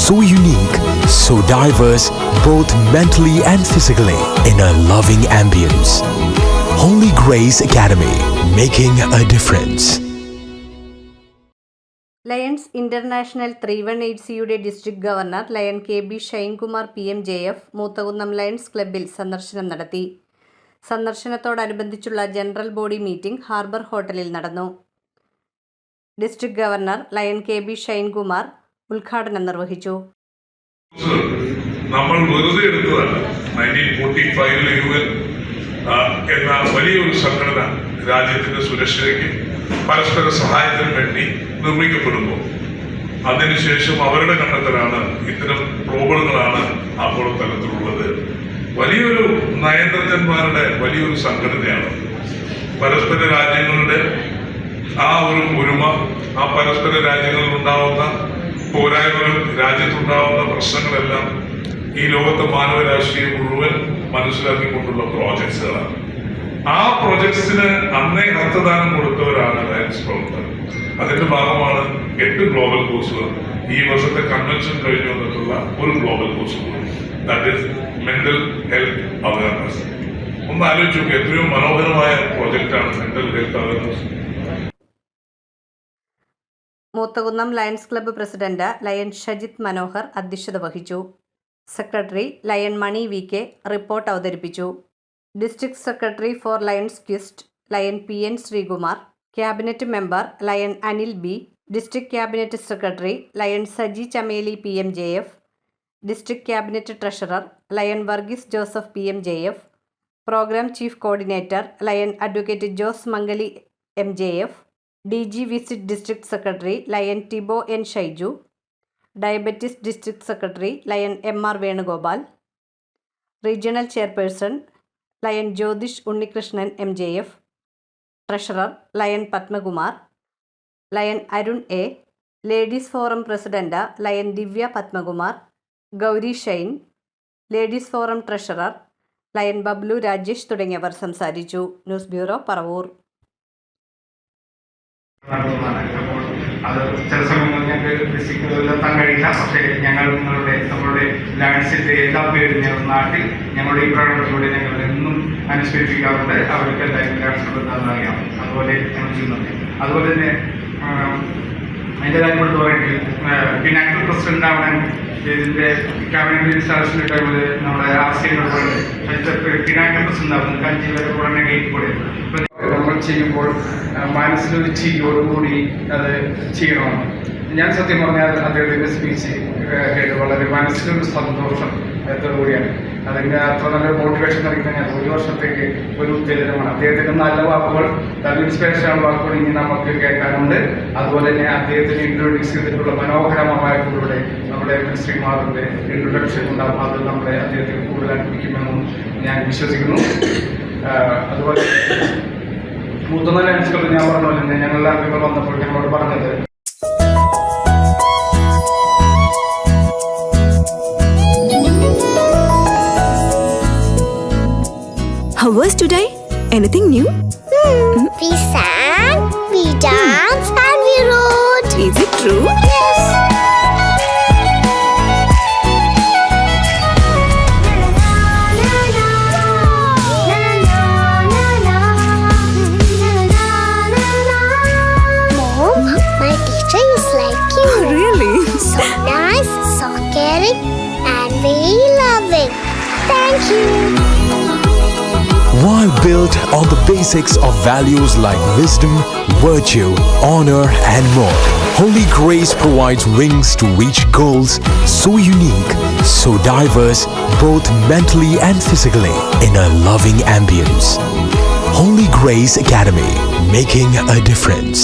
so unique, so diverse, both mentally and physically, in a loving ambience. Holy Grace Academy, making a difference. Lions International 318സിയുടെ district governor Lion K B. Shinekumar PMJF Moothakunnam Lions ക്ലബ്ബിൽ സന്ദർശനം നടത്തി. സന്ദർശനത്തോടനുബന്ധിച്ചുള്ള general body meeting harbour ഹോട്ടലിൽ നടന്നു. District governor Lion K B. Shinekumar ഉദ്ഘാടനം നിർവഹിച്ചു. നമ്മൾ വെറുതെ എടുത്തതല്ല. 1945 UN എന്ന വലിയൊരു സംഘടന രാജ്യത്തിന്റെ സുരക്ഷയ്ക്ക് പരസ്പര സഹായത്തിന് വേണ്ടി നിർമ്മിക്കപ്പെടുമ്പോൾ അതിനുശേഷം അവരുടെ കണ്ടെത്തലാണ് ഇത്തരം പ്രോബ്ലങ്ങളാണ് ആഗോളതലത്തിലുള്ളത്. വലിയൊരു നയതന്ത്രന്മാരുടെ വലിയൊരു സംഘടനയാണ്. പരസ്പര രാജ്യങ്ങളുടെ ആ ഒരു ഒരുമ, ആ പരസ്പര രാജ്യങ്ങളിൽ ഉണ്ടാവുന്ന പോരായ്മകൾ, രാജ്യത്തുണ്ടാവുന്ന പ്രശ്നങ്ങളെല്ലാം ഈ ലോകത്തെ മാനവരാശിയെ മുഴുവൻ മനസ്സിലാക്കിക്കൊണ്ടുള്ള പ്രോജക്ട്സുകളാണ്. ആ പ്രോജക്ട്സിന് അന്നേ ഹസ്തദാനം കൊടുത്തവരാണ് ലയൺസ് പ്രവർത്തകർ. അതിന്റെ ഭാഗമാണ് 8 ഗ്ലോബൽ കോഴ്സുകൾ. ഈ വർഷത്തെ കൺവെൻഷൻ കഴിഞ്ഞു വന്നിട്ടുള്ള ഒരു ഗ്ലോബൽ കോഴ്സ് കൂടി, that is mental health awareness. ഒന്ന് ആലോചിച്ചു, എത്രയോ മനോഹരമായ പ്രോജക്റ്റാണ് mental health awareness. Moothakunnam Lions club president Lion Shajith Manohar അധ്യക്ഷത വഹിച്ചു. Secretary Lion Mani VK report അവതരിപ്പിച്ചു. District secretary for Lions quest Lion PN Sreekumar, cabinet member Lion Anil B, district cabinet secretary Lion Saji Chameli PMJF, district cabinet treasurer Lion Varghese Joseph PMJF, program chief coordinator Lion advocate Jose Mangali MJF, DG visit district secretary lion ടിബോ N Shaiju, diabetes district secretary lion MR Venugopal, regional chairperson lion Jyothish Unnikrishnan MJF, treasurer lion Padmakumar, lion Arun A, ladies forum president lion Divya Padmakumar, Gauri Shine, ladies forum treasurer lion Bablu Rajesh തുടങ്ങിയവർ സംസാരിച്ചു. News bureau, Paravur. അത് ചില സമയങ്ങളിൽ ഞങ്ങൾക്ക് ഡിസ്ട്രിക്റ്റിലെത്താൻ കഴിയില്ല. പക്ഷേ ഞങ്ങൾ നമ്മളുടെ ലയൺസിന്റെ എല്ലാ പേരും ഞങ്ങൾ നാട്ടിൽ ഞങ്ങളുടെ ഈ പ്രകടനത്തിലൂടെ ഞങ്ങൾ എന്നും അനുസ്മരിപ്പിക്കാറുണ്ട്. അവർക്ക് എല്ലാവരും ലയൺസിലെത്താൻ അറിയാം. അതുപോലെ ഞങ്ങൾ ചെയ്യുന്നുണ്ട്. അതുപോലെ തന്നെ അതിൻ്റെ കാര്യം എടുത്ത് പറയുമെങ്കിൽ പിനാക്കിൾ പ്രസിഡന്റ് ആവണം ഇതിന്റെ ക്യാബിനറ്റ് ഇൻസ്റ്റാളേഷൻ്റെ ടൈമിൽ നമ്മുടെ RCയോട് പറയുന്നത് പിനാക്കിൾ പ്രസിഡന്റ് ആവുന്നത് 5 വരെ ഉടനെ കയറ്റിക്കൂടെ. നമ്മൾ ചെയ്യുമ്പോൾ മനസ്സിലൊരു ചിരിയോടുകൂടി അത് ചെയ്യണമെന്ന് ഞാൻ സത്യം പറഞ്ഞാൽ അദ്ദേഹത്തിൻ്റെ സ്പീച്ച് കേട്ട് വളരെ മനസ്സിലൊരു സന്തോഷം കൂടിയാണ്. അതിൻ്റെ അത്ര നല്ല മോട്ടിവേഷൻ നൽകുന്ന 1 വർഷത്തേക്ക് ഒരു ഉത്തേജനമാണ്. അദ്ദേഹത്തിൻ്റെ നല്ല വാക്കുകൾ, നല്ല ഇൻസ്പിറേഷനുള്ള വാക്കുകൾ ഇനി നമുക്ക് കേൾക്കാനുണ്ട്. അതുപോലെ തന്നെ അദ്ദേഹത്തിന് ഇൻട്രൊഡ്യൂസ് ചെയ്തിട്ടുള്ള മനോഹരമായ കൂടെ നമ്മുടെ ശ്രീമാറിൻ്റെ ഇൻട്രൊഡക്ഷൻ ഉണ്ടാകും. അത് നമ്മളെ അദ്ദേഹത്തിന് കൂടുതൽ അടുപ്പിക്കുമെന്നും ഞാൻ വിശ്വസിക്കുന്നു. അതുപോലെ മൂത്തകുന്നം ലയൺസ് ക്ലബ്ബ് ഞാൻ പറഞ്ഞ പോലെ തന്നെ ഞങ്ങളുടെ അംഗങ്ങൾ വന്നപ്പോൾ ഞങ്ങളോട് പറഞ്ഞത് How was today? Anything new? We sang, we danced, and we wrote. Is it true? Yes. Mom, my teacher is like you. Oh, really? So nice, so caring, and very loving. Thank you. While built on the basics of values like wisdom, virtue, honor, and more, Holy Grace provides wings to reach goals so unique, so diverse, both mentally and physically, in a loving ambience. Holy Grace Academy, making a difference.